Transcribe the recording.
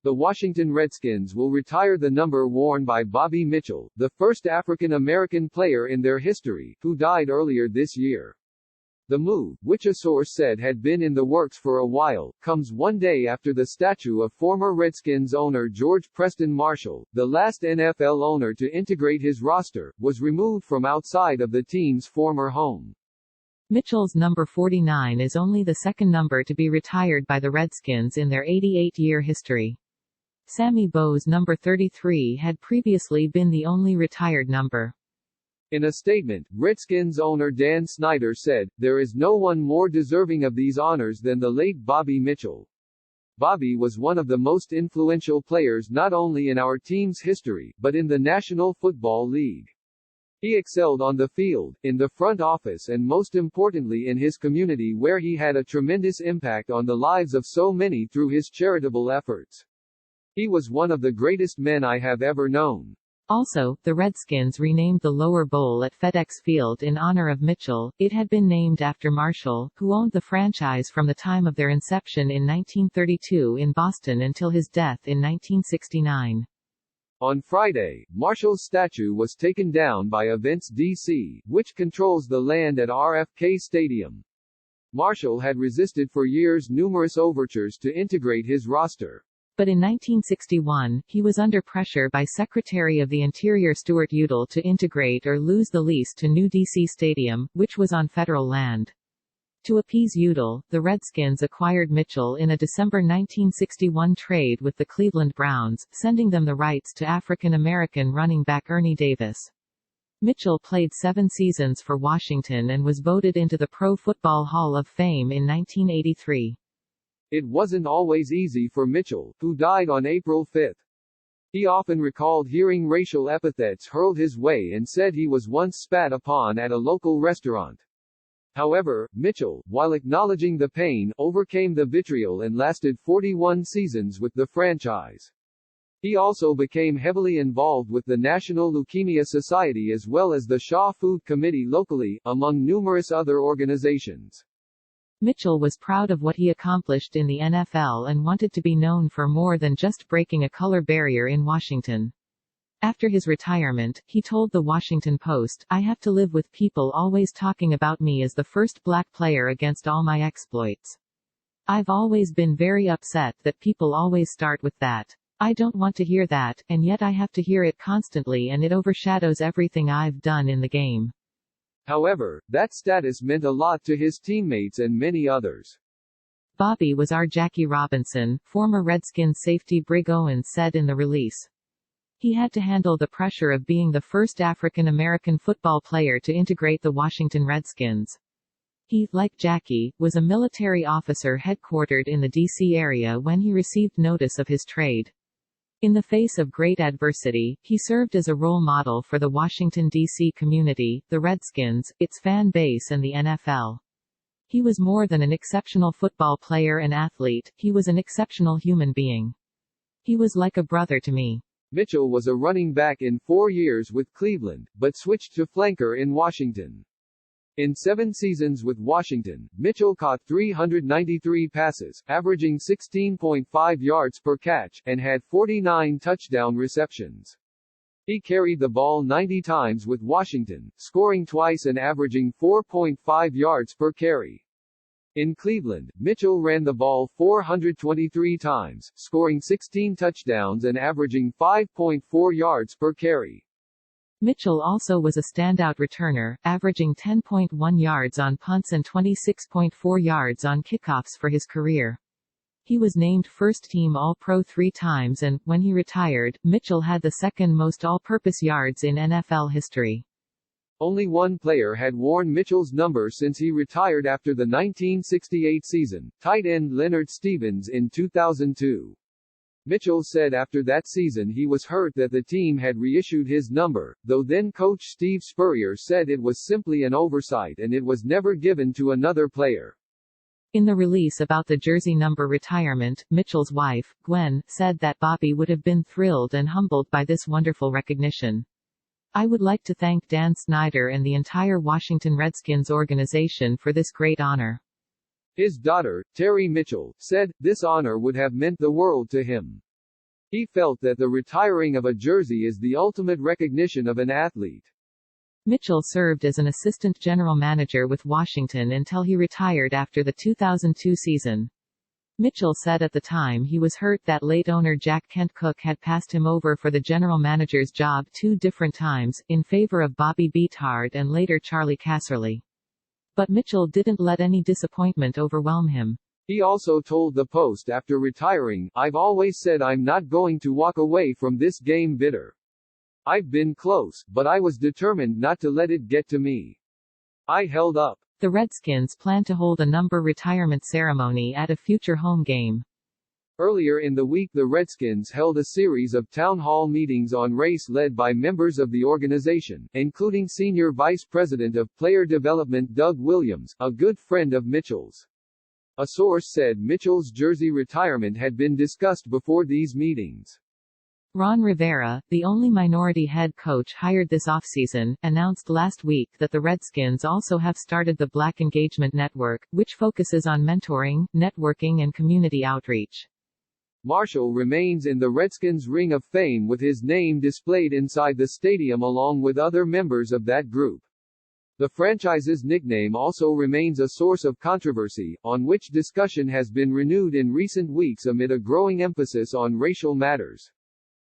The Washington Redskins will retire the number worn by Bobby Mitchell, the first African-American player in their history, who died earlier this year. The move, which a source said had been in the works for a while, comes one day after the statue of former Redskins owner George Preston Marshall, the last NFL owner to integrate his roster, was removed from outside of the team's former home. Mitchell's number 49 is only the second number to be retired by the Redskins in their 88-year history. Sammy Bowe's number 33 had previously been the only retired number. In a statement, Redskins owner Dan Snyder said, "There is no one more deserving of these honors than the late Bobby Mitchell. Bobby was one of the most influential players not only in our team's history, but in the National Football League. He excelled on the field, in the front office and most importantly in his community where he had a tremendous impact on the lives of so many through his charitable efforts. He was one of the greatest men I have ever known." Also, the Redskins renamed the lower bowl at FedEx Field in honor of Mitchell. It had been named after Marshall, who owned the franchise from the time of their inception in 1932 in Boston until his death in 1969. On Friday, Marshall's statue was taken down by Events DC, which controls the land at RFK Stadium. Marshall had resisted for years numerous overtures to integrate his roster. But in 1961, he was under pressure by Secretary of the Interior Stuart Udall to integrate or lose the lease to new DC Stadium, which was on federal land. To appease Udall, the Redskins acquired Mitchell in a December 1961 trade with the Cleveland Browns, sending them the rights to African-American running back Ernie Davis. Mitchell played 7 seasons for Washington and was voted into the Pro Football Hall of Fame in 1983. It wasn't always easy for Mitchell, who died on April 5. He often recalled hearing racial epithets hurled his way and said he was once spat upon at a local restaurant. However, Mitchell, while acknowledging the pain, overcame the vitriol and lasted 41 seasons with the franchise. He also became heavily involved with the National Leukemia Society as well as the Shaw Food Committee locally, among numerous other organizations. Mitchell was proud of what he accomplished in the NFL and wanted to be known for more than just breaking a color barrier in Washington. After his retirement, he told the Washington Post, "I have to live with people always talking about me as the first black player against all my exploits. I've always been very upset that people always start with that. I don't want to hear that, and yet I have to hear it constantly and it overshadows everything I've done in the game." However, that status meant a lot to his teammates and many others. Bobby was our Jackie Robinson, former Redskins safety Brig Owens said in the release. He had to handle the pressure of being the first African-American football player to integrate the Washington Redskins. He, like Jackie, was a military officer headquartered in the D.C. area when he received notice of his trade. In the face of great adversity, he served as a role model for the Washington, D.C. community, the Redskins, its fan base and the NFL. He was more than an exceptional football player and athlete, he was an exceptional human being. He was like a brother to me. Mitchell was a running back in 4 years with Cleveland, but switched to flanker in Washington. In 7 seasons with Washington, Mitchell caught 393 passes, averaging 16.5 yards per catch, and had 49 touchdown receptions. He carried the ball 90 times with Washington, scoring twice and averaging 4.5 yards per carry. In Cleveland, Mitchell ran the ball 423 times, scoring 16 touchdowns and averaging 5.4 yards per carry. Mitchell also was a standout returner, averaging 10.1 yards on punts and 26.4 yards on kickoffs for his career. He was named first-team All-Pro 3 times and, when he retired, Mitchell had the second most all-purpose yards in NFL history. Only one player had worn Mitchell's number since he retired after the 1968 season, tight end Leonard Stevens in 2002. Mitchell said after that season he was hurt that the team had reissued his number, though then coach Steve Spurrier said it was simply an oversight and it was never given to another player. In the release about the jersey number retirement, Mitchell's wife, Gwen, said that Bobby would have been thrilled and humbled by this wonderful recognition. "I would like to thank Dan Snyder and the entire Washington Redskins organization for this great honor." His daughter, Terry Mitchell, said, "This honor would have meant the world to him. He felt that the retiring of a jersey is the ultimate recognition of an athlete. Mitchell served as an assistant general manager with Washington until he retired after the 2002 season. Mitchell said at the time he was hurt that late owner Jack Kent Cooke had passed him over for the general manager's job 2 different times, in favor of Bobby Beathard and later Charlie Casserly. But Mitchell didn't let any disappointment overwhelm him. He also told the Post after retiring, "I've always said I'm not going to walk away from this game bitter. I've been close, but I was determined not to let it get to me. I held up." The Redskins plan to hold a number retirement ceremony at a future home game. Earlier in the week, the Redskins held a series of town hall meetings on race led by members of the organization, including Senior Vice President of Player Development Doug Williams, a good friend of Mitchell's. A source said Mitchell's jersey retirement had been discussed before these meetings. Ron Rivera, the only minority head coach hired this offseason, announced last week that the Redskins also have started the Black Engagement Network, which focuses on mentoring, networking and community outreach. Marshall remains in the Redskins' Ring of Fame with his name displayed inside the stadium along with other members of that group. The franchise's nickname also remains a source of controversy, on which discussion has been renewed in recent weeks amid a growing emphasis on racial matters.